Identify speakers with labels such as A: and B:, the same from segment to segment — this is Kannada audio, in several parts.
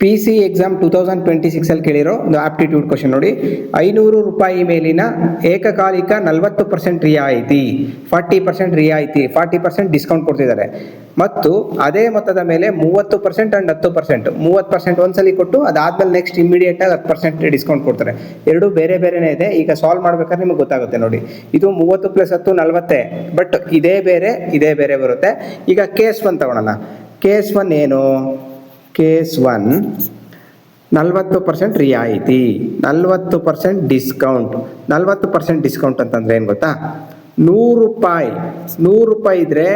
A: PC ಎಕ್ಸಾಮ್ 2026 ಅಲ್ಲಿ ಕೇಳಿರೋ ಒಂದು ಆಪ್ಟಿಟ್ಯೂಡ್ ಕ್ವಶನ್ ನೋಡಿ. 500 ರೂಪಾಯಿ ಮೇಲಿನ ಏಕಕಾಲಿಕ 40% ರಿಯಾಯಿತಿ, 40% ರಿಯಾಯಿತಿ, 40% ಡಿಸ್ಕೌಂಟ್ ಕೊಡ್ತಿದ್ದಾರೆ. ಮತ್ತು ಅದೇ ಮೊತ್ತದ ಮೇಲೆ 30% ಅಂಡ್ 10%, 30% ಒಂದ್ಸಲಿ ಕೊಟ್ಟು ಅದಾದ್ಮೇಲೆ ನೆಕ್ಸ್ಟ್ ಇಮಿಡಿಯೇಟ್ ಆಗಿ 10% ಡಿಸ್ಕೌಂಟ್ ಕೊಡ್ತಾರೆ. ಎರಡು ಬೇರೆ ಬೇರೆನೇ ಇದೆ. ಈಗ ಸಾಲ್ವ್ ಮಾಡ್ಬೇಕಾದ್ರೆ ನಿಮಗೆ ಗೊತ್ತಾಗುತ್ತೆ ನೋಡಿ. ಇದು 30 + 10 40, ಬಟ್ ಇದೇ ಬೇರೆ ಬರುತ್ತೆ. ಈಗ ಕೇಸ್ 1 ತಗೊಳ್ಳೋಣ. ಕೇಸ್ 1 ಏನು? ಕೇಸ್ 1 40% ರಿಯಾಯಿತಿ, 40% ಡಿಸ್ಕೌಂಟ್. 40% ಡಿಸ್ಕೌಂಟ್ ಅಂತಂದ್ರೆ ಏನು ಗೊತ್ತಾ? 100 ರೂಪಾಯಿ ಇದ್ರೆ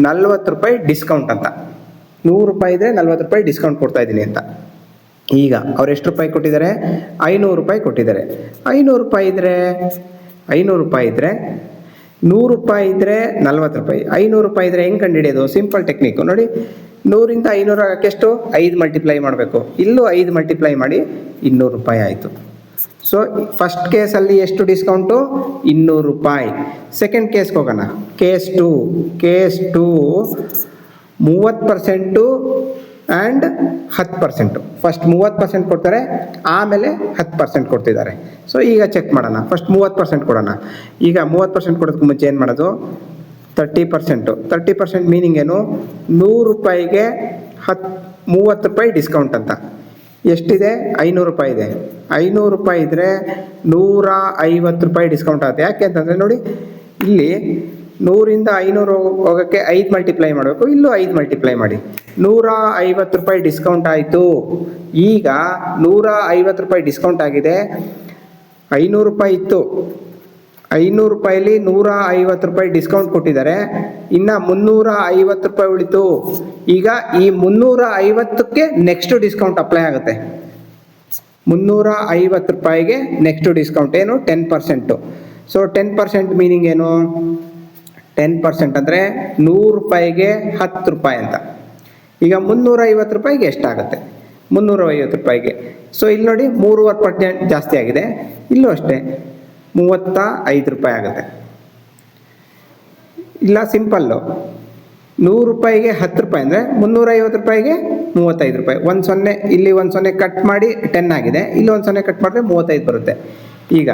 A: 40 ರೂಪಾಯಿ ಡಿಸ್ಕೌಂಟ್ ಅಂತ. 100 ರೂಪಾಯಿ ಇದ್ರೆ 40 ರೂಪಾಯಿ ಡಿಸ್ಕೌಂಟ್ ಕೊಡ್ತಾ ಇದ್ದೀನಿ ಅಂತ. ಈಗ ಅವ್ರು ಎಷ್ಟು ರೂಪಾಯಿ ಕೊಟ್ಟಿದ್ದಾರೆ? 500 ರೂಪಾಯಿ ಕೊಟ್ಟಿದ್ದಾರೆ. 500 ರೂಪಾಯಿ ಇದ್ರೆ 100 ರೂಪಾಯಿ ಇದ್ರೆ 40 ರೂಪಾಯಿ. 500 ರೂಪಾಯಿ ಇದ್ರೆ ಹೆಂಗೆ ಕಂಡುಹಿಡಿಯೋದು? ಸಿಂಪಲ್ ಟೆಕ್ನಿಕ್ ನೋಡಿ. 100ರಿಂದ 500 ಆಗಕ್ಕೆ ಎಷ್ಟು? 5 ಮಲ್ಟಿಪ್ಲೈ ಮಾಡಬೇಕು. ಇಲ್ಲೂ 5 ಮಲ್ಟಿಪ್ಲೈ ಮಾಡಿ 200 ರೂಪಾಯಿ ಆಯಿತು. ಸೊ ಫಸ್ಟ್ ಕೇಸಲ್ಲಿ ಎಷ್ಟು ಡಿಸ್ಕೌಂಟು? 200 ರೂಪಾಯಿ. ಸೆಕೆಂಡ್ ಕೇಸ್ಗೆ ಹೋಗೋಣ. Case 2 30% and 10%. ಫಸ್ಟ್ 30% ಕೊಡ್ತಾರೆ, ಆಮೇಲೆ 10% ಕೊಡ್ತಿದ್ದಾರೆ. ಸೊ ಈಗ ಚೆಕ್ ಮಾಡೋಣ. ಫಸ್ಟ್ 30% ಕೊಡೋಣ. ಈಗ 30% ಕೊಡೋದಕ್ಕೆ ಮುಂಚೆ ಏನು ಮಾಡೋದು? 30% ಮೀನಿಂಗ್ ಏನು? 100 ರೂಪಾಯಿಗೆ 30 ರೂಪಾಯಿ ಡಿಸ್ಕೌಂಟ್ ಅಂತ. ಎಷ್ಟಿದೆ? 500 ರೂಪಾಯಿ ಇದೆ. 500 ರೂಪಾಯಿ ಇದ್ದರೆ 150 ರೂಪಾಯಿ ಡಿಸ್ಕೌಂಟ್ ಆಗುತ್ತೆ. ಯಾಕೆ ಅಂತಂದರೆ ನೋಡಿ, ಇಲ್ಲಿ 100ರಿಂದ 500 ಹೋಗೋಕ್ಕೆ 5 ಮಲ್ಟಿಪ್ಲೈ ಮಾಡಬೇಕು. ಇಲ್ಲೂ 5 ಮಲ್ಟಿಪ್ಲೈ ಮಾಡಿ. 150 ರೂಪಾಯಿ ಡಿಸ್ಕೌಂಟ್ ಆಯಿತು. ಈಗ 150 ರೂಪಾಯಿ ಡಿಸ್ಕೌಂಟ್ ಆಗಿದೆ. 500 ರೂಪಾಯಿ ಇತ್ತು. 500 ರೂಪಾಯಿಲಿ 150 ರೂಪಾಯಿ ಡಿಸ್ಕೌಂಟ್ ಕೊಟ್ಟಿದ್ದಾರೆ. ಇನ್ನು 350 ರೂಪಾಯಿ ಉಳಿತು. ಈಗ ಈ 350ಕ್ಕೆ ನೆಕ್ಸ್ಟ್ ಡಿಸ್ಕೌಂಟ್ ಅಪ್ಲೈ ಆಗುತ್ತೆ. 350 ರೂಪಾಯಿಗೆ ನೆಕ್ಸ್ಟ್ ಡಿಸ್ಕೌಂಟ್ ಏನು? 10%. ಸೊ 10% ಮೀನಿಂಗ್ ಏನು? 10% ಅಂದರೆ 100 ರೂಪಾಯಿಗೆ 10 ರೂಪಾಯಿ ಅಂತ. ಈಗ 350 ರೂಪಾಯಿಗೆ ಎಷ್ಟಾಗುತ್ತೆ? 350 ರೂಪಾಯಿಗೆ. ಸೊ ಇಲ್ಲಿ ನೋಡಿ 3% ಜಾಸ್ತಿ ಆಗಿದೆ. ಇಲ್ಲೂ ಅಷ್ಟೇ 35 ರೂಪಾಯಿ ಆಗುತ್ತೆ. ಇಲ್ಲ ಸಿಂಪಲ್ಲು, 100 ರೂಪಾಯಿಗೆ 10 ರೂಪಾಯಿ ಅಂದರೆ 350 ರೂಪಾಯಿಗೆ 35 ರೂಪಾಯಿ. 10 ಇಲ್ಲಿ 10 ಕಟ್ ಮಾಡಿ 10 ಆಗಿದೆ. ಇಲ್ಲಿ 10 ಕಟ್ ಮಾಡಿದ್ರೆ 35 ಬರುತ್ತೆ. ಈಗ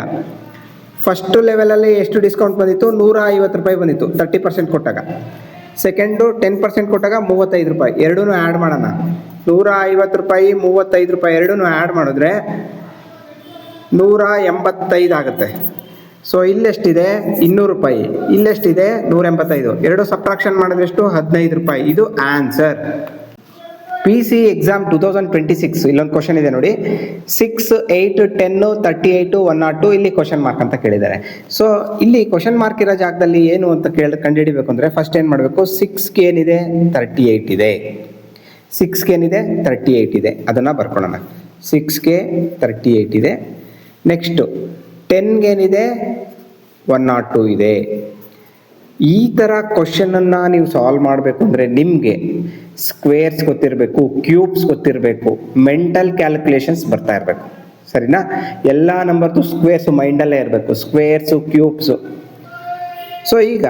A: ಫಸ್ಟ್ ಲೆವೆಲಲ್ಲಿ ಎಷ್ಟು ಡಿಸ್ಕೌಂಟ್ ಬಂದಿತ್ತು? 150 ರೂಪಾಯಿ ಬಂದಿತ್ತು 30% ಕೊಟ್ಟಾಗ. ಸೆಕೆಂಡು 10% ಕೊಟ್ಟಾಗ 35 ರೂಪಾಯಿ. ಎರಡೂ ಆ್ಯಡ್ ಮಾಡೋಣ. 150 ರೂಪಾಯಿ 35 ರೂಪಾಯಿ ಎರಡೂ ಆ್ಯಡ್ ಮಾಡಿದ್ರೆ 185 ಆಗುತ್ತೆ. ಸೊ ಇಲ್ಲೆಷ್ಟಿದೆ? 200 ರೂಪಾಯಿ. ಇಲ್ಲೆಷ್ಟಿದೆ? 185. ಎರಡು ಸಬ್ಟ್ರಾಕ್ಷನ್ ಮಾಡಿದ್ರೆ ಎಷ್ಟು? 15 ರೂಪಾಯಿ. ಇದು ಆನ್ಸರ್. PC ಎಕ್ಸಾಮ್ 2026 ಇಲ್ಲೊಂದು ಕ್ವಶನ್ ಇದೆ ನೋಡಿ. 6, 8, 10, 38, 102 ಇಲ್ಲಿ ಕ್ವಶನ್ ಮಾರ್ಕ್ ಅಂತ ಕೇಳಿದ್ದಾರೆ. ಸೊ ಇಲ್ಲಿ ಕ್ವಶನ್ ಮಾರ್ಕ್ ಇರೋ ಜಾಗದಲ್ಲಿ ಏನು ಅಂತ ಕಂಡುಹಿಡಿಬೇಕು ಅಂದರೆ ಫಸ್ಟ್ ಏನು ಮಾಡಬೇಕು? 6ಗೆ ಏನಿದೆ? 38 ಇದೆ. 6ಗೆ ಏನಿದೆ? 38 ಇದೆ. ಅದನ್ನು ಬರ್ಕೊಳ್ಳೋಣ. 6ಗೆ 38 ಇದೆ. ನೆಕ್ಸ್ಟು 10ಗೆ ಏನಿದೆ? 102 ಇದೆ. ಈ ಥರ ಕ್ವಶನನ್ನು ನೀವು ಸಾಲ್ವ್ ಮಾಡಬೇಕು ಅಂದರೆ ನಿಮಗೆ ಸ್ಕ್ವೇರ್ಸ್ ಗೊತ್ತಿರಬೇಕು, ಕ್ಯೂಬ್ಸ್ ಗೊತ್ತಿರಬೇಕು, ಮೆಂಟಲ್ ಕ್ಯಾಲ್ಕುಲೇಷನ್ಸ್ ಬರ್ತಾ ಇರಬೇಕು. ಸರಿನಾ? ಎಲ್ಲ ನಂಬರ್ದು ಸ್ಕ್ವೇರ್ಸು ಮೈಂಡಲ್ಲೇ ಇರಬೇಕು. ಸ್ಕ್ವೇರ್ಸು, ಕ್ಯೂಬ್ಸು. ಸೊ ಈಗ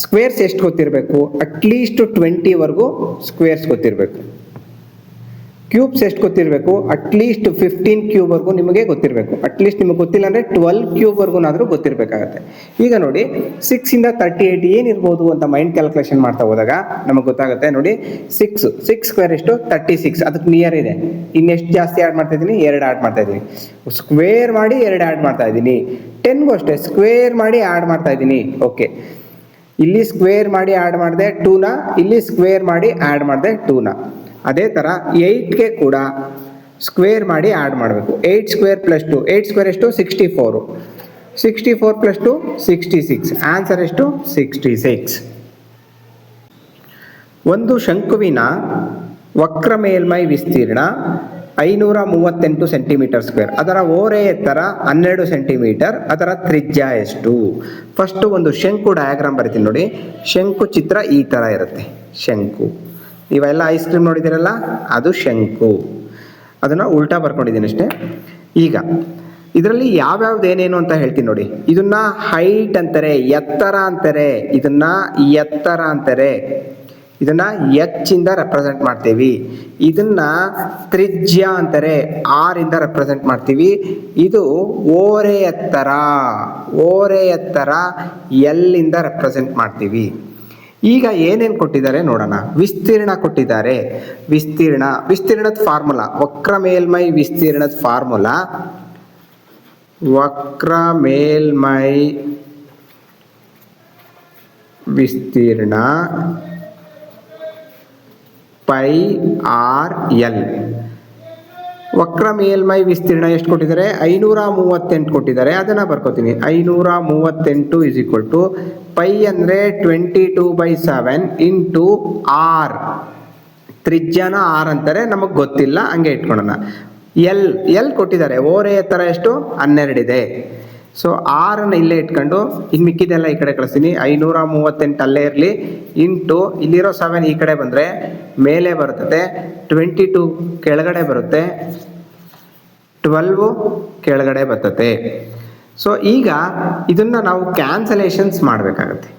A: ಸ್ಕ್ವೇರ್ಸ್ ಎಷ್ಟು ಗೊತ್ತಿರಬೇಕು? ಅಟ್ಲೀಸ್ಟ್ 20ವರೆಗೂ ಸ್ಕ್ವೇರ್ಸ್ ಗೊತ್ತಿರಬೇಕು. ಕ್ಯೂಬ್ಸ್ ಎಷ್ಟು ಗೊತ್ತಿರಬೇಕು? ಅಟ್ಲೀಸ್ಟ್ 15 ಕ್ಯೂಬ್ವರೆಗೂ ನಿಮಗೆ ಗೊತ್ತಿರಬೇಕು. ಅಟ್ಲೀಸ್ಟ್ ನಿಮಗೆ ಗೊತ್ತಿಲ್ಲ ಅಂದರೆ 12 ಕ್ಯೂಬ್ವರೆಗೂನಾದರೂ ಗೊತ್ತಿರಬೇಕಾಗತ್ತೆ. ಈಗ ನೋಡಿ 6ಇಂದ 38 ಏನಿರ್ಬೋದು ಅಂತ ಮೈಂಡ್ ಕ್ಯಾಲ್ಕುಲೇಷನ್ ಮಾಡ್ತಾ ಹೋದಾಗ ನಮಗೆ ಗೊತ್ತಾಗುತ್ತೆ. ನೋಡಿ 6 ಸ್ಕ್ವೇರ್ ಎಷ್ಟು? 36. ಅದಕ್ಕೆ ನಿಯರ್ ಇದೆ. ಇನ್ನೆಷ್ಟು ಜಾಸ್ತಿ ಆ್ಯಡ್ ಮಾಡ್ತಾ ಇದ್ದೀನಿ? 2 ಆ್ಯಡ್ ಮಾಡ್ತಾ ಇದ್ದೀನಿ. ಸ್ಕ್ವೇರ್ ಮಾಡಿ 2 ಆ್ಯಡ್ ಮಾಡ್ತಾ ಇದ್ದೀನಿ. 10ಗೂ ಅಷ್ಟೇ ಸ್ಕ್ವೇರ್ ಮಾಡಿ ಆ್ಯಡ್ ಮಾಡ್ತಾ ಇದ್ದೀನಿ. ಓಕೆ, ಇಲ್ಲಿ ಸ್ಕ್ವೇರ್ ಮಾಡಿ ಆ್ಯಡ್ ಮಾಡಿದೆ 2ನ, ಇಲ್ಲಿ ಸ್ಕ್ವೇರ್ ಮಾಡಿ ಆ್ಯಡ್ ಮಾಡಿದೆ 2ನ. ಅದೇ ಥರ 8ಗೆ ಕೂಡ ಸ್ಕ್ವೇರ್ ಮಾಡಿ ಆ್ಯಡ್ ಮಾಡಬೇಕು. 8 ಸ್ಕ್ವೇರ್ ಪ್ಲಸ್ 2, 8 ಸ್ಕ್ವೇರ್ ಎಷ್ಟು? 64. 64 ಪ್ಲಸ್ 2 66. ಆನ್ಸರ್ ಎಷ್ಟು? 66. ಒಂದು ಶಂಕುವಿನ ವಕ್ರ ಮೇಲ್ಮೈ ವಿಸ್ತೀರ್ಣ 538 ಸೆಂಟಿಮೀಟರ್ ಸ್ಕ್ವೇರ್. ಅದರ ಓರೆ ಎತ್ತರ 12 ಸೆಂಟಿಮೀಟರ್. ಅದರ ತ್ರಿಜ್ಯ ಎಷ್ಟು? ಫಸ್ಟು ಒಂದು ಶಂಕು ಡಯಾಗ್ರಾಮ್ ಬರಿತೀನಿ ನೋಡಿ. ಶಂಕು ಚಿತ್ರ ಈ ಥರ ಇರುತ್ತೆ. ಶಂಕು, ಇವೆಲ್ಲ ಐಸ್ ಕ್ರೀಮ್ ನೋಡಿದ್ದೀರಲ್ಲ, ಅದು ಶಂಕು. ಅದನ್ನು ಉಲ್ಟಾ ಬರ್ಕೊಂಡಿದ್ದೀನಿ ಅಷ್ಟೇ. ಈಗ ಇದರಲ್ಲಿ ಯಾವ್ಯಾವ್ದು ಏನೇನು ಅಂತ ಹೇಳ್ತೀನಿ ನೋಡಿ. ಇದನ್ನ ಹೈಟ್ ಅಂತಾರೆ, ಎತ್ತರ ಅಂತಾರೆ. ಇದನ್ನ ಎತ್ತರ ಅಂತಾರೆ. ಇದನ್ನ ಎಚ್ ಇಂದ ರೆಪ್ರೆಸೆಂಟ್ ಮಾಡ್ತೀವಿ. ಇದನ್ನ ತ್ರಿಜ್ಯ ಅಂತಾರೆ, ಆರ್ ಇಂದ ರೆಪ್ರೆಸೆಂಟ್ ಮಾಡ್ತೀವಿ. ಇದು ಓರೆ ಎತ್ತರ ಎಲ್ ಇಂದ ರೆಪ್ರೆಸೆಂಟ್ ಮಾಡ್ತೀವಿ. ಈಗ ಏನೇನು ಕೊಟ್ಟಿದ್ದಾರೆ ನೋಡೋಣ. ವಿಸ್ತೀರ್ಣ ಕೊಟ್ಟಿದ್ದಾರೆ. ವಿಸ್ತೀರ್ಣದ ಫಾರ್ಮುಲಾ, ವಕ್ರ ಮೇಲ್ಮೈ ವಿಸ್ತೀರ್ಣದ ಫಾರ್ಮುಲಾ ವಕ್ರ ಮೇಲ್ಮೈ ವಿಸ್ತೀರ್ಣ ಪೈ ಆರ್ ಎಲ್. ವಕ್ರ ಮೇಲ್ಮೈ ವಿಸ್ತೀರ್ಣ ಎಷ್ಟು ಕೊಟ್ಟಿದ್ದಾರೆ? 538 ಕೊಟ್ಟಿದ್ದಾರೆ. ಅದನ್ನ ಬರ್ಕೋತೀನಿ. 538 ಇಸ್ ಈಕ್ವಲ್ ಟು ಪೈ ಅಂದರೆ 22/7 ಇಂಟು ಆರ್. ತ್ರಿಜ್ಯನ ಆರ್ ಅಂತಾರೆ, ನಮಗೆ ಗೊತ್ತಿಲ್ಲ, ಹಂಗೆ ಇಟ್ಕೊಳ್ಳೋಣ. ಎಲ್ ಕೊಟ್ಟಿದ್ದಾರೆ. ಓರೆ ಎತ್ತರ ಎಷ್ಟು? 12 ಇದೆ. ಸೊ ಆರನ್ನು ಇಲ್ಲೇ ಇಟ್ಕೊಂಡು ಇನ್ನು ಮಿಕ್ಕಿದೆಲ್ಲ ಈ ಕಡೆ ಕಳಿಸ್ತೀನಿ. 538 ಅಲ್ಲೇ ಇರಲಿ, ಇಂಟು ಇಲ್ಲಿರೋ 7 ಈ ಕಡೆ ಬಂದರೆ ಮೇಲೆ ಬರುತ್ತದೆ, 22 ಕೆಳಗಡೆ ಬರುತ್ತೆ, 12 ಕೆಳಗಡೆ ಬರ್ತದೆ. ಸೊ ಈಗ ಇದನ್ನ ನಾವು ಕ್ಯಾನ್ಸಲೇಷನ್ಸ್ ಮಾಡಬೇಕಾಗತ್ತೆ.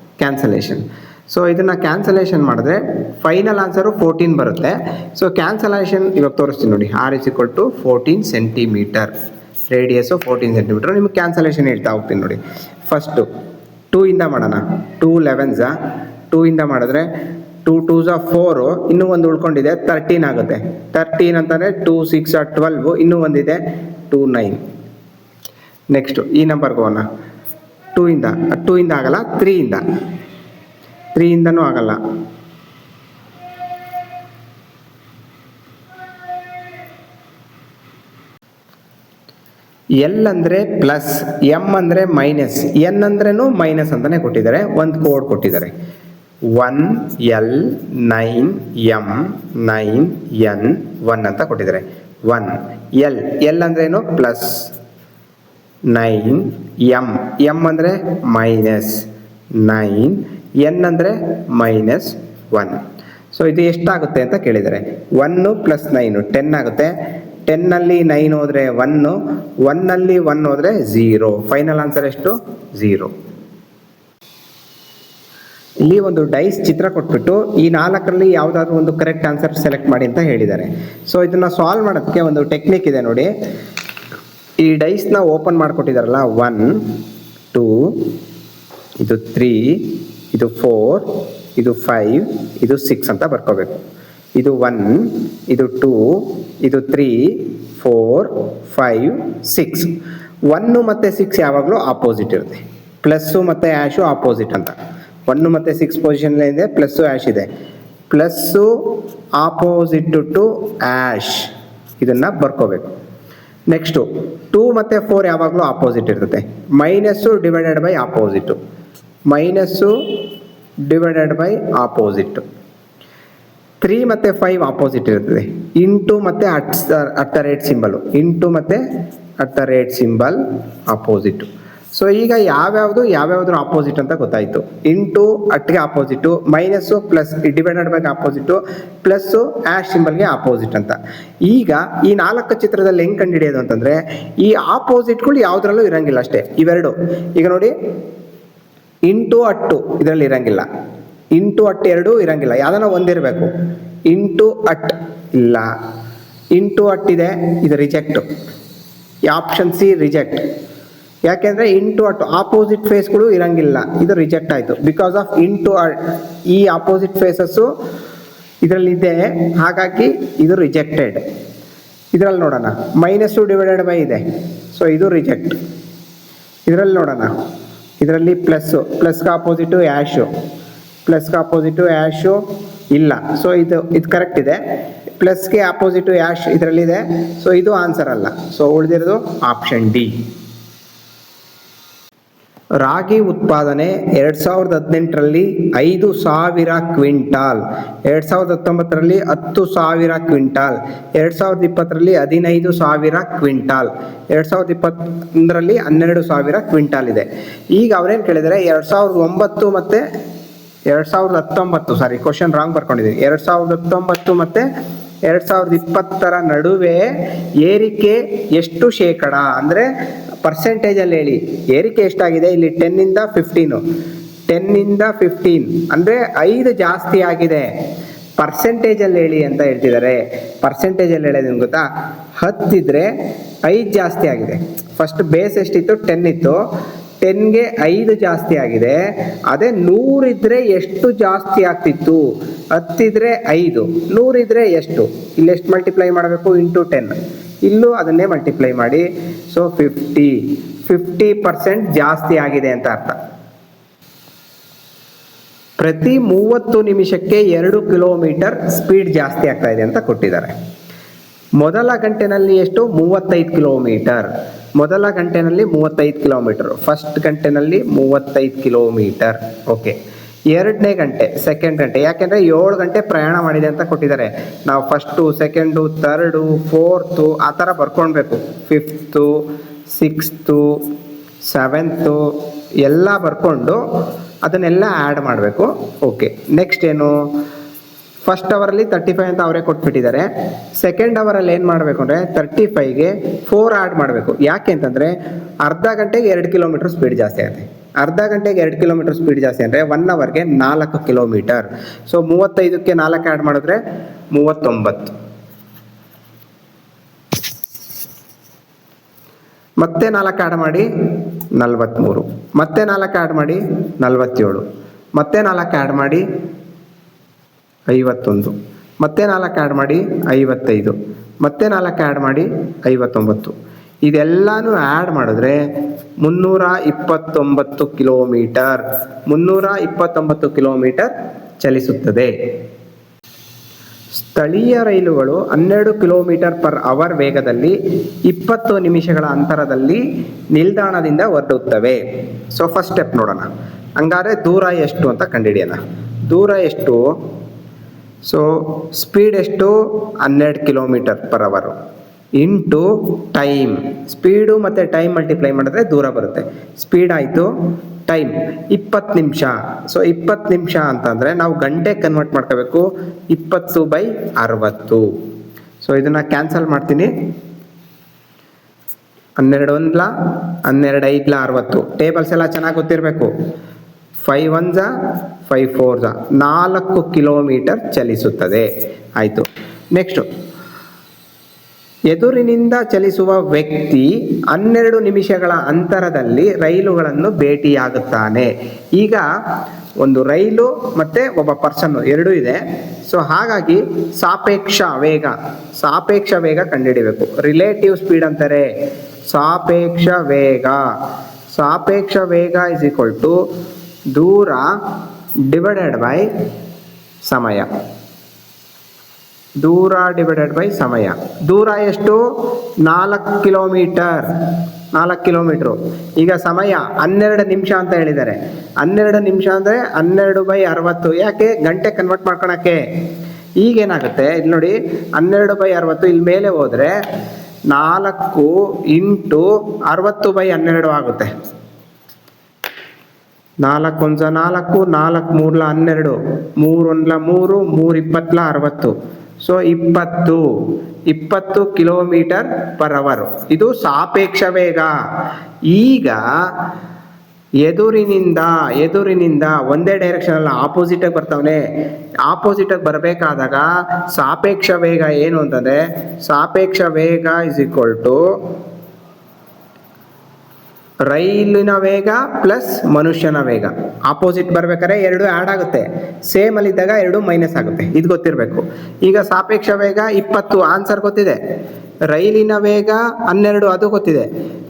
A: ಸೊ ಇದನ್ನ ಕ್ಯಾನ್ಸಲೇಷನ್ ಮಾಡಿದ್ರೆ ಫೈನಲ್ ಆನ್ಸರು 14 ಬರುತ್ತೆ. ಸೊ ಕ್ಯಾನ್ಸಲೇಷನ್ ಇವಾಗ ತೋರಿಸ್ತೀನಿ ನೋಡಿ. R is equal to 14 centimetre, radius 14 centimetre. ನಿಮ್ಗೆ ಕ್ಯಾನ್ಸಲೇಷನ್ ಹೇಳ್ತಾ ಹೋಗ್ತೀನಿ ನೋಡಿ. ಫಸ್ಟು 2 ಇಂದ ಮಾಡೋಣ. 2 11 2 ಇಂದ ಮಾಡಿದ್ರೆ 2 2s 4, ಇನ್ನೂ ಒಂದು ಉಳ್ಕೊಂಡಿದೆ, 13 ಆಗುತ್ತೆ. 13 ಅಂತಂದರೆ 2 6 12, ಇನ್ನೂ ಒಂದಿದೆ 2 9. ನೆಕ್ಸ್ಟು ಈ ನಂಬರ್ಗೆ ಹೋಗೋಣ. 2 ಇಂದ ಆಗಲ್ಲ, 3 ಇಂದನೂ ಆಗಲ್ಲ. ಎಲ್ ಅಂದರೆ ಪ್ಲಸ್, ಎಮ್ ಅಂದರೆ ಮೈನಸ್, ಎನ್ ಅಂದ್ರೂ ಮೈನಸ್ ಅಂತಲೇ ಕೊಟ್ಟಿದ್ದಾರೆ. ಒಂದು ಕೋಡ್ ಕೊಟ್ಟಿದ್ದಾರೆ, 1L 9M 9N 1 ಅಂತ ಕೊಟ್ಟಿದ್ದಾರೆ. 1L, ಎಲ್ ಅಂದ್ರೇನು? ಪ್ಲಸ್. 9M, ಎಮ್ ಅಂದರೆ ಮೈನಸ್ 9, ಎನ್ ಅಂದರೆ ಮೈನಸ್ 1. ಸೊ ಇದು ಎಷ್ಟಾಗುತ್ತೆ ಅಂತ ಕೇಳಿದ್ದಾರೆ. 1 + 9 10 ಆಗುತ್ತೆ. 10ನಲ್ಲಿ 9 ಹೋದರೆ 1, 1ನಲ್ಲಿ 1 ಹೋದರೆ 0. ಫೈನಲ್ ಆನ್ಸರ್ ಎಷ್ಟು? 0. ಇಲ್ಲಿ ಒಂದು ಡೈಸ್ ಚಿತ್ರ ಕೊಟ್ಬಿಟ್ಟು ಈ 4ರಲ್ಲಿ ಯಾವುದಾದ್ರೂ ಒಂದು ಕರೆಕ್ಟ್ ಆನ್ಸರ್ ಸೆಲೆಕ್ಟ್ ಮಾಡಿ ಅಂತ ಹೇಳಿದ್ದಾರೆ. ಸೊ ಇದನ್ನ ಸಾಲ್ವ್ ಮಾಡೋದಕ್ಕೆ ಒಂದು ಟೆಕ್ನಿಕ್ ಇದೆ ನೋಡಿ. ಈ ಡೈಸ್ನ ಓಪನ್ ಮಾಡಿಕೊಟ್ಟಿದ್ದಾರಲ್ಲ, 1 2 ಇದು 3 ಇದು 4 ಇದು 5 ಇದು 6 ಅಂತ ಬರ್ಕೋಬೇಕು. ಇದು 1 ಇದು 2 ಇದು 3 4 5 6. 1 ಮತ್ತು 6 ಯಾವಾಗಲೂ ಆಪೋಸಿಟ್ ಇರುತ್ತೆ. ಪ್ಲಸ್ಸು ಮತ್ತು ಆ್ಯಶು ಆಪೋಸಿಟ್ ಅಂತ. 1 ಮತ್ತು 6 ಪೊಸಿಷನ್ ಇದೆ, ಪ್ಲಸ್ಸು ಆ್ಯಶ್ ಇದೆ. ಪ್ಲಸ್ಸು ಆಪೋಸಿಟ್ ಟು ಆ್ಯಶ್, ಇದನ್ನು ಬರ್ಕೋಬೇಕು. ನೆಕ್ಸ್ಟು 2 ಮತ್ತು 4 ಯಾವಾಗಲೂ ಆಪೋಸಿಟ್ ಇರ್ತದೆ. Minus divided by opposite, minus divided by opposite. 3 ಮತ್ತು 5 ಆಪೋಸಿಟ್ ಇರ್ತದೆ. ಇಂಟು ಮತ್ತು at the rate symbol, into ಮತ್ತು at the rate symbol opposite. So ಈಗ ಯಾವ್ಯಾವ್ದು ಆಪೋಸಿಟ್ ಅಂತ ಗೊತ್ತಾಯಿತು. ಇಂಟು ಅಟ್ಗೆ opposite, minus plus divided by opposite, plus hash ಸಿಂಬಲ್ಗೆ ಆಪೋಸಿಟ್ ಅಂತ. ಈಗ ಈ 4 ಚಿತ್ರದಲ್ಲಿ ಹೆಂಗೆ ಕಂಡುಹಿಡಿಯೋದು ಅಂತಂದರೆ, ಈ ಆಪೋಸಿಟ್ಗಳು ಯಾವುದ್ರಲ್ಲೂ ಇರಂಗಿಲ್ಲ ಅಷ್ಟೇ, ಇವೆರಡು. ಈಗ ನೋಡಿ, ಇಂಟು ಅಟ್ಟು ಇದರಲ್ಲಿ ಇರಂಗಿಲ್ಲ, ಇಂಟು ಅಟ್ 2 ಇರಂಗಿಲ್ಲ, ಯಾವ್ದಾನ ಒಂದಿರಬೇಕು. ಇಂಟು ಅಟ್ ಇಲ್ಲ, ಇಂಟು ಅಟ್ ಇದೆ, ಇದು ರಿಜೆಕ್ಟು. Option C reject. ಯಾಕೆಂದರೆ ಇಂಟು ಅಟ್ ಆಪೋಸಿಟ್ ಫೇಸ್ಗಳು ಇರಂಗಿಲ್ಲ, ಇದು ರಿಜೆಕ್ಟ್ ಆಯಿತು. ಬಿಕಾಸ್ ಆಫ್ ಇಂಟು ಅಟ್, ಈ ಆಪೋಸಿಟ್ ಫೇಸಸ್ಸು ಇದರಲ್ಲಿದೆ, ಹಾಗಾಗಿ ಇದು ರಿಜೆಕ್ಟೆಡ್. ಇದರಲ್ಲಿ ನೋಡೋಣ, ಮೈನಸ್ಸು ಡಿವೈಡೆಡ್ ಬೈ ಇದೆ, ಸೊ ಇದು ರಿಜೆಕ್ಟ್. ಇದರಲ್ಲಿ ನೋಡೋಣ, ಇದರಲ್ಲಿ ಪ್ಲಸ್ಗೆ ಆಪೋಸಿಟು ಆ್ಯಶು, ಪ್ಲಸ್ಗೆ ಆಪೋಸಿಟು ಆ್ಯಶು ಇಲ್ಲ, ಸೊ ಇದು ಕರೆಕ್ಟ್ ಇದೆ. ಪ್ಲಸ್ಗೆ ಆಪೋಸಿಟು ಆ್ಯಶ್ ಇದರಲ್ಲಿದೆ, ಸೊ ಇದು ಆನ್ಸರ್ ಅಲ್ಲ. ಸೊ ಉಳಿದಿರೋದು ಆಪ್ಷನ್ ಡಿ. ರಾಗಿ ಉತ್ಪಾದನೆ 2018ರಲ್ಲಿ 5,000 ಕ್ವಿಂಟಾಲ್, 2019ರಲ್ಲಿ 10,000 ಕ್ವಿಂಟಾಲ್, 2020ರಲ್ಲಿ 15,000 ಕ್ವಿಂಟಾಲ್, 2021ರಲ್ಲಿ 12,000 ಕ್ವಿಂಟಾಲ್ ಇದೆ. ಈಗ ಅವ್ರೇನು ಕೇಳಿದರೆ 2009 ಮತ್ತು 2019, ಸಾರಿ ಕ್ವಶನ್ ರಾಂಗ್ ಬರ್ಕೊಂಡಿದ್ದೀನಿ, 2019 ಮತ್ತು 2020 ನಡುವೆ ಏರಿಕೆ ಎಷ್ಟು ಶೇಕಡ ಅಂದರೆ ಪರ್ಸೆಂಟೇಜಲ್ಲಿ ಹೇಳಿ. ಏರಿಕೆ ಎಷ್ಟಾಗಿದೆ? ಇಲ್ಲಿ 10 ಇಂದ 15, 10 ಇಂದ 15 ಅಂದರೆ 5 ಜಾಸ್ತಿ ಆಗಿದೆ. ಪರ್ಸೆಂಟೇಜಲ್ಲಿ ಹೇಳಿ ಅಂತ ಹೇಳ್ತಿದ್ದಾರೆ. ಪರ್ಸೆಂಟೇಜಲ್ಲಿ ಹೇಳೋದು ಏನು ಗೊತ್ತಾ, 10 ಇದ್ದರೆ 5 ಜಾಸ್ತಿ ಆಗಿದೆ. ಫಸ್ಟ್ ಬೇಸ್ ಎಷ್ಟಿತ್ತು, 10 ಇತ್ತು, 10ಗೆ 5 ಜಾಸ್ತಿ ಆಗಿದೆ. ಅದೇ 100 ಇದ್ದರೆ ಎಷ್ಟು ಜಾಸ್ತಿ ಆಗ್ತಿತ್ತು, 10 ಇದ್ದರೆ 5, 100 ಇದ್ದರೆ ಎಷ್ಟು, ಇಲ್ಲಿ ಎಷ್ಟು ಮಲ್ಟಿಪ್ಲೈ ಮಾಡಬೇಕು, ಇಂಟು 10. ಇಲ್ಲೂ ಅದನ್ನೇ ಮಲ್ಟಿಪ್ಲೈ ಮಾಡಿ. ಸೊ 50% ಜಾಸ್ತಿ ಆಗಿದೆ ಅಂತ ಅರ್ಥ. ಪ್ರತಿ 30 ನಿಮಿಷಕ್ಕೆ 2 ಕಿಲೋಮೀಟರ್ ಸ್ಪೀಡ್ ಜಾಸ್ತಿ ಆಗ್ತಾ ಇದೆ ಅಂತ ಕೊಟ್ಟಿದ್ದಾರೆ. ಮೊದಲ ಗಂಟೆನಲ್ಲಿ ಎಷ್ಟು, 35 ಕಿಲೋಮೀಟರ್. ಮೊದಲ ಗಂಟೆನಲ್ಲಿ 35 ಕಿಲೋಮೀಟರ್, ಫಸ್ಟ್ ಗಂಟೆನಲ್ಲಿ 35 ಕಿಲೋಮೀಟರ್. ಓಕೆ, ಎರಡನೇ ಗಂಟೆ, ಸೆಕೆಂಡ್ ಗಂಟೆ, ಯಾಕೆಂದರೆ 7 ಗಂಟೆ ಪ್ರಯಾಣ ಮಾಡಿದೆ ಅಂತ ಕೊಟ್ಟಿದ್ದಾರೆ. ನಾವು ಫಸ್ಟು, ಸೆಕೆಂಡು, ಥರ್ಡು, ಫೋರ್ತು ಆ ಥರ ಬರ್ಕೊಳ್ಬೇಕು. ಫಿಫ್ತು, ಸಿಕ್ಸ್ತು, ಸೆವೆಂತು ಎಲ್ಲ ಬರ್ಕೊಂಡು ಅದನ್ನೆಲ್ಲ ಆ್ಯಡ್ ಮಾಡಬೇಕು. ಓಕೆ, ನೆಕ್ಸ್ಟ್ ಏನು, ಫಸ್ಟ್ ಅವರಲ್ಲಿ 35 ಅಂತ ಅವರೇ ಕೊಟ್ಬಿಟ್ಟಿದ್ದಾರೆ. ಸೆಕೆಂಡ್ ಅವರಲ್ಲಿ ಏನು ಮಾಡಬೇಕು ಅಂದರೆ 35ಗೆ 4 ಆ್ಯಡ್ ಮಾಡಬೇಕು. ಯಾಕೆ ಅಂತಂದರೆ ಅರ್ಧ ಗಂಟೆಗೆ 2 ಕಿಲೋಮೀಟರ್ ಸ್ಪೀಡ್ ಜಾಸ್ತಿ ಆಗುತ್ತೆ. ಅರ್ಧ ಗಂಟೆಗೆ 2 ಕಿಲೋಮೀಟರ್ ಸ್ಪೀಡ್ ಜಾಸ್ತಿ ಅಂದರೆ 1 ಅವರ್ಗೆ 4 ಕಿಲೋಮೀಟರ್. ಸೊ 35ಕ್ಕೆ 4 ಆ್ಯಡ್ ಮಾಡಿದ್ರೆ 39. ಮತ್ತೆ 4 ಆ್ಯಡ್ ಮಾಡಿ 43, ಮತ್ತೆ 4 ಆ್ಯಡ್ ಮಾಡಿ 47, ಮತ್ತೆ 4 ಆ್ಯಡ್ ಮಾಡಿ 51, ಮತ್ತೆ 4 ಆ್ಯಡ್ ಮಾಡಿ 55, ಮತ್ತೆ 4 ಆ್ಯಡ್ ಮಾಡಿ 59. ಇದೆಲ್ಲನೂ ಆ್ಯಡ್ ಮಾಡಿದ್ರೆ 329 ಕಿಲೋಮೀಟರ್, 329 ಕಿಲೋಮೀಟರ್ ಚಲಿಸುತ್ತದೆ. ಸ್ಥಳೀಯ ರೈಲುಗಳು 12 ಕಿಲೋಮೀಟರ್ ಪರ್ ಅವರ್ ವೇಗದಲ್ಲಿ 20 ನಿಮಿಷಗಳ ಅಂತರದಲ್ಲಿ ನಿಲ್ದಾಣದಿಂದ ಹೊರಡುತ್ತವೆ. ಸೊ ಫಸ್ಟ್ ಸ್ಟೆಪ್ ನೋಡೋಣ. ಹಂಗಾದ್ರೆ ದೂರ ಎಷ್ಟು ಅಂತ ಕಂಡುಹಿಡಿಯೋಣ. ದೂರ ಎಷ್ಟು, ಸೊ ಸ್ಪೀಡ್ ಎಷ್ಟು, 12 ಕಿಲೋಮೀಟರ್ ಪರ್ ಅವರು ಇಂಟು ಟೈಮ್. ಸ್ಪೀಡು ಮತ್ತು ಟೈಮ್ ಮಲ್ಟಿಪ್ಲೈ ಮಾಡಿದ್ರೆ ದೂರ ಬರುತ್ತೆ. ಸ್ಪೀಡ್ ಆಯಿತು, ಟೈಮ್ 20 ನಿಮಿಷ. ಸೊ 20 ನಿಮಿಷ ಅಂತಂದರೆ ನಾವು ಗಂಟೆ ಕನ್ವರ್ಟ್ ಮಾಡ್ಕೋಬೇಕು. 20/60. ಸೊ ಇದನ್ನು ಕ್ಯಾನ್ಸಲ್ ಮಾಡ್ತೀನಿ. 12 1 12 5 60. ಟೇಬಲ್ಸ್ ಎಲ್ಲ ಚೆನ್ನಾಗಿ ಗೊತ್ತಿರಬೇಕು. 5 1 5 4 4 ಕಿಲೋಮೀಟರ್ ಚಲಿಸುತ್ತದೆ. ಆಯಿತು. ನೆಕ್ಸ್ಟು, ಎದುರಿನಿಂದ ಚಲಿಸುವ ವ್ಯಕ್ತಿ 12 ನಿಮಿಷಗಳ ಅಂತರದಲ್ಲಿ ರೈಲುಗಳನ್ನು ಭೇಟಿಯಾಗುತ್ತಾನೆ. ಈಗ ಒಂದು ರೈಲು ಮತ್ತು ಒಬ್ಬ ಪರ್ಸನ್ನು ಎರಡೂ ಇದೆ. ಸೊ ಹಾಗಾಗಿ ಸಾಪೇಕ್ಷ ವೇಗ ಕಂಡುಹಿಡಿಬೇಕು. ರಿಲೇಟಿವ್ ಸ್ಪೀಡ್ ಅಂತಾರೆ. ಸಾಪೇಕ್ಷ ವೇಗ ಇಸ್ ಈಕ್ವಲ್ ಟು ದೂರ ಡಿವೈಡೆಡ್ ಬೈ ಸಮಯ. ದೂರ ಡಿವೈಡೆಡ್ ಬೈ ಸಮಯ. ದೂರ ಎಷ್ಟು, 4 ಕಿಲೋಮೀಟರು. ಈಗ ಸಮಯ 12 ನಿಮಿಷ ಅಂತ ಹೇಳಿದ್ದಾರೆ. 12 ನಿಮಿಷ ಅಂದರೆ 12/60. ಯಾಕೆ, ಗಂಟೆ ಕನ್ವರ್ಟ್ ಮಾಡ್ಕೊಳಕ್ಕೆ. ಈಗೇನಾಗುತ್ತೆ ಇಲ್ಲಿ ನೋಡಿ, 12/60 ಇಲ್ಲಿ ಮೇಲೆ ಹೋದರೆ 4 ಇಂಟು 60/12 ಆಗುತ್ತೆ. 4 1 4, 4 3 12, 3 1 3, 3 20 60. So 20 kilometre per hour. ಇದು ಸಾಪೇಕ್ಷ ವೇಗ. ಈಗ ಎದುರಿನಿಂದ ಒಂದೇ ಡೈರೆಕ್ಷನ್ ಅಲ್ಲ, ಆಪೋಸಿಟಾಗಿ ಬರ್ತಾವನೆ. ಆಪೋಸಿಟಾಗಿ ಬರಬೇಕಾದಾಗ ಸಾಪೇಕ್ಷ ವೇಗ ಏನು ಅಂತಂದರೆ, ಸಾಪೇಕ್ಷ ವೇಗ ಇಸ್ ಈಕ್ವಲ್ ಟು ರೈಲಿನ ವೇಗ ಪ್ಲಸ್ ಮನುಷ್ಯನ ವೇಗ. ಆಪೋಸಿಟ್ ಬರ್ಬೇಕಾದ್ರೆ 2 ಆ್ಯಡ್ ಆಗುತ್ತೆ. ಸೇಮ್ ಅಲ್ಲಿದ್ದಾಗ 2 ಮೈನಸ್ ಆಗುತ್ತೆ. ಇದು ಗೊತ್ತಿರಬೇಕು. ಈಗ ಸಾಪೇಕ್ಷ ವೇಗ 20 ಆನ್ಸರ್ ಗೊತ್ತಿದೆ. ರೈಲಿನ ವೇಗ 12 ಅದು ಗೊತ್ತಿದೆ.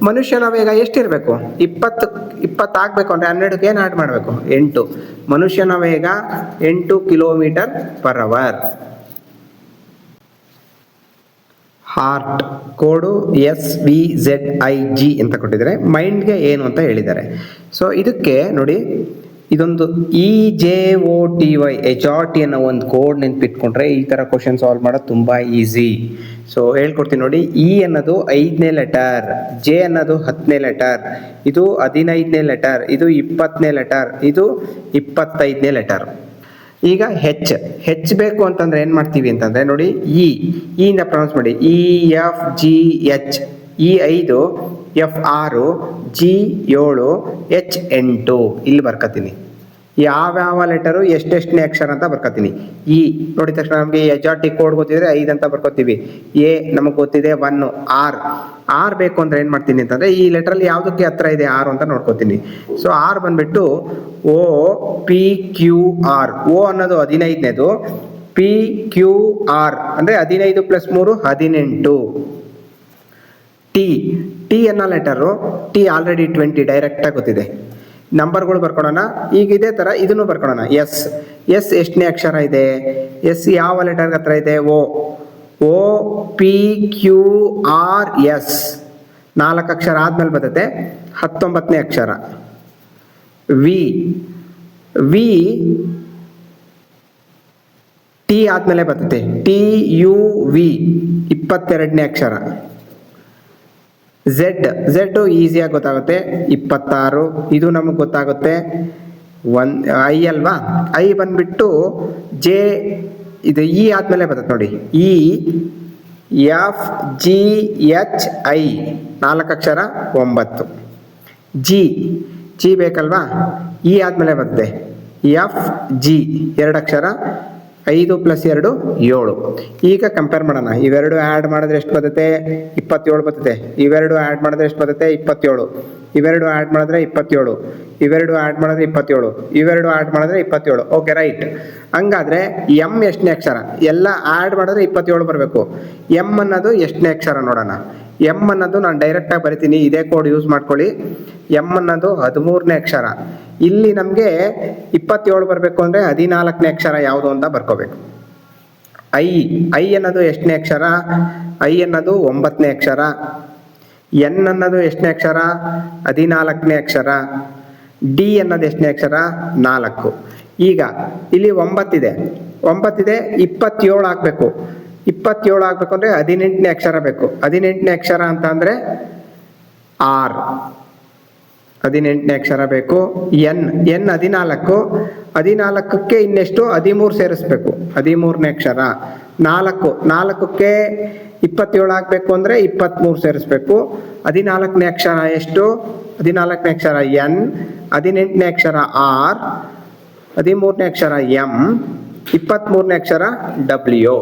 A: ಮನುಷ್ಯನ ವೇಗ ಎಷ್ಟಿರಬೇಕು, 20 ಆಗಬೇಕು ಅಂದರೆ 12ಗೆ ಏನು ಆ್ಯಡ್ ಮಾಡಬೇಕು, 8. ಮನುಷ್ಯನ ವೇಗ 8 ಕಿಲೋಮೀಟರ್ ಪರ್ ಅವರ್. ಹಾರ್ಟ್ ಕೋಡು SVZIG ಅಂತ ಕೊಟ್ಟಿದ್ದಾರೆ. ಮೈಂಡ್ಗೆ ಏನು ಅಂತ ಹೇಳಿದ್ದಾರೆ. ಸೊ ಇದಕ್ಕೆ ನೋಡಿ, ಇದೊಂದು EJOTY HRT ಅನ್ನೋ ಒಂದು ಕೋಡ್ ನೆನ್ಪಿಟ್ಕೊಂಡ್ರೆ ಈ ಥರ ಕ್ವಶನ್ ಸಾಲ್ವ್ ಮಾಡೋದು ತುಂಬ ಈಸಿ. ಸೊ ಹೇಳ್ಕೊಡ್ತೀನಿ ನೋಡಿ. E ಅನ್ನೋದು 5ನೇ ಲೆಟರ್, J ಅನ್ನೋದು 10ನೇ ಲೆಟರ್, ಇದು 15ನೇ ಲೆಟರ್, ಇದು 20ನೇ ಲೆಟರ್, ಇದು 25ನೇ ಲೆಟರ್. ಈಗ ಹೆಚ್ ಬೇಕು ಅಂತಂದ್ರೆ ಏನು ಮಾಡ್ತೀವಿ ಅಂತಂದರೆ ನೋಡಿ, ಇಂದ ಪ್ರೊನೌನ್ಸ್ ಮಾಡಿ. EFGH, E 5, F 6, G 7, H 8 ಇಲ್ಲಿ ಬರ್ಕತೀನಿ. ಯಾವ್ಯಾವ ಲೆಟರು ಎಷ್ಟೆಷ್ಟನೇ ಅಕ್ಷರ ಅಂತ ಬರ್ಕೊತೀನಿ. ಇ ನೋಡಿದ ತಕ್ಷಣ ನಮಗೆ ಎಜಾಟಿ ಕೋಡ್ ಗೊತ್ತಿದ್ರೆ 5 ಅಂತ ಬರ್ಕೋತೀವಿ. ಎ ನಮಗೆ ಗೊತ್ತಿದೆ 1. ಆರ್ ಬೇಕು ಅಂದ್ರೆ ಏನ್ ಮಾಡ್ತೀನಿ ಅಂತಂದ್ರೆ ಈ ಲೆಟರಲ್ಲಿ ಯಾವ್ದಕ್ಕೆ ಹತ್ರ ಇದೆ ಆರ್ ಅಂತ ನೋಡ್ಕೋತೀನಿ. ಸೊ ಆರ್ ಬಂದ್ಬಿಟ್ಟು ಓ ಪಿ ಕ್ಯೂ ಆರ್. ಓ ಅನ್ನೋದು 15ನೇದು, ಪಿ ಕ್ಯೂ ಆರ್ ಅಂದ್ರೆ 15 + 3 18. ಟಿ ಅನ್ನೋ ಲೆಟರು ಟಿ ಆಲ್ರೆಡಿ 20 ಡೈರೆಕ್ಟ್ ಆಗಿ ಗೊತ್ತಿದೆ. ನಂಬರ್ಗಳು ಬರ್ಕೊಳ್ಳೋಣ. ಈಗ ಇದೇ ತರ ಇದನ್ನು ಬರ್ಕೊಳ್ಳೋಣ. ಎಸ್ ಎಷ್ಟನೇ ಅಕ್ಷರ ಇದೆ? ಎಸ್ ಯಾವ ಲೆಟರ್ ಹತ್ರ ಇದೆ? O P Q R S 4 ಅಕ್ಷರ ಆದ್ಮೇಲೆ ಬರ್ತದೆ 19ನೇ ಅಕ್ಷರ. ವಿ ಟಿ ಆದ್ಮೇಲೆ ಬರ್ತದೆ ಟಿ ಯು ವಿ 22ನೇ ಅಕ್ಷರ. ಝೆಡ್ ಈಸಿಯಾಗಿ ಗೊತ್ತಾಗುತ್ತೆ 26. ಇದು ನಮಗೆ ಗೊತ್ತಾಗುತ್ತೆ. ಐ ಅಲ್ವಾ? ಐ ಬಂದ್ಬಿಟ್ಟು ಜೆ, ಇದು ಇ ಆದ್ಮೇಲೆ ಬರ್ತದೆ ನೋಡಿ. F G H I 4 Akshara 9. G ಬೇಕಲ್ವಾ? ಇ ಆದ್ಮೇಲೆ ಬರ್ತದೆ ಎಫ್ ಜಿ 2 ಅಕ್ಷರ 5 + 2 7. ಈಗ ಕಂಪೇರ್ ಮಾಡೋಣ. ಇವೆರಡು ಆ್ಯಡ್ ಮಾಡಿದ್ರೆ ಎಷ್ಟು ಬರುತ್ತೆ? 27 ಬರ್ತದೆ. ಇವೆರಡು ಆ್ಯಡ್ ಮಾಡಿದ್ರೆ ಎಷ್ಟು ಬರುತ್ತೆ? 27. ಇವೆರಡು ಆ್ಯಡ್ ಮಾಡಿದ್ರೆ 27. ಇವೆರಡು ಆ್ಯಡ್ ಮಾಡಿದ್ರೆ 27. ಇವೆರಡು ಆ್ಯಡ್ ಮಾಡಿದ್ರೆ 27. Okay, right. ಹಂಗಾದ್ರೆ ಎಮ್ ಎಷ್ಟನೇ ಅಕ್ಷರ? ಎಲ್ಲ ಆ್ಯಡ್ ಮಾಡಿದ್ರೆ 27 ಬರಬೇಕು. ಎಮ್ ಅನ್ನೋದು ಎಷ್ಟನೇ ಅಕ್ಷರ ನೋಡೋಣ. ಎಮ್ ಅನ್ನೋದು ನಾನು ಡೈರೆಕ್ಟಾಗಿ ಬರಿತೀನಿ, ಇದೇ ಕೋಡ್ ಯೂಸ್ ಮಾಡ್ಕೊಳ್ಳಿ. ಎಮ್ ಅನ್ನೋದು 13ನೇ ಅಕ್ಷರ. ಇಲ್ಲಿ ನಮಗೆ 27 ಬರಬೇಕು ಅಂದರೆ 14ನೇ ಅಕ್ಷರ ಯಾವುದು ಅಂತ ಬರ್ಕೋಬೇಕು. ಐ ಅನ್ನೋದು ಎಷ್ಟನೇ ಅಕ್ಷರ? ಐ ಅನ್ನೋದು 9ನೇ ಅಕ್ಷರ. ಎನ್ ಅನ್ನೋದು ಎಷ್ಟನೇ ಅಕ್ಷರ? 14ನೇ ಅಕ್ಷರ. ಡಿ ಅನ್ನೋದು ಎಷ್ಟನೇ ಅಕ್ಷರ? 4. ಈಗ ಇಲ್ಲಿ 9 ಇದೆ. 27 ಹಾಕ್ಬೇಕು. 27 ಆಗ್ಬೇಕು ಅಂದ್ರೆ 18ನೇ ಅಕ್ಷರ ಬೇಕು. 18ನೇ ಅಕ್ಷರ ಅಂತ ಅಂದ್ರೆ ಆರ್. 18ನೇ ಅಕ್ಷರ ಬೇಕು. ಎನ್ 14. 14ಕ್ಕೆ ಇನ್ನೆಷ್ಟು? 13 ಸೇರಿಸ್ಬೇಕು. 13ನೇ ಅಕ್ಷರ. 4ಕ್ಕೆ 27 ಆಗ್ಬೇಕು ಅಂದ್ರೆ 23 ಸೇರಿಸ್ಬೇಕು. 14ನೇ ಅಕ್ಷರ ಎಷ್ಟು? 14ನೇ ಅಕ್ಷರ ಎನ್. 18ನೇ ಅಕ್ಷರ ಆರ್. 13ನೇ ಅಕ್ಷರ ಎಂ. 23ನೇ ಅಕ್ಷರ ಡಬ್ಲ್ಯೂ.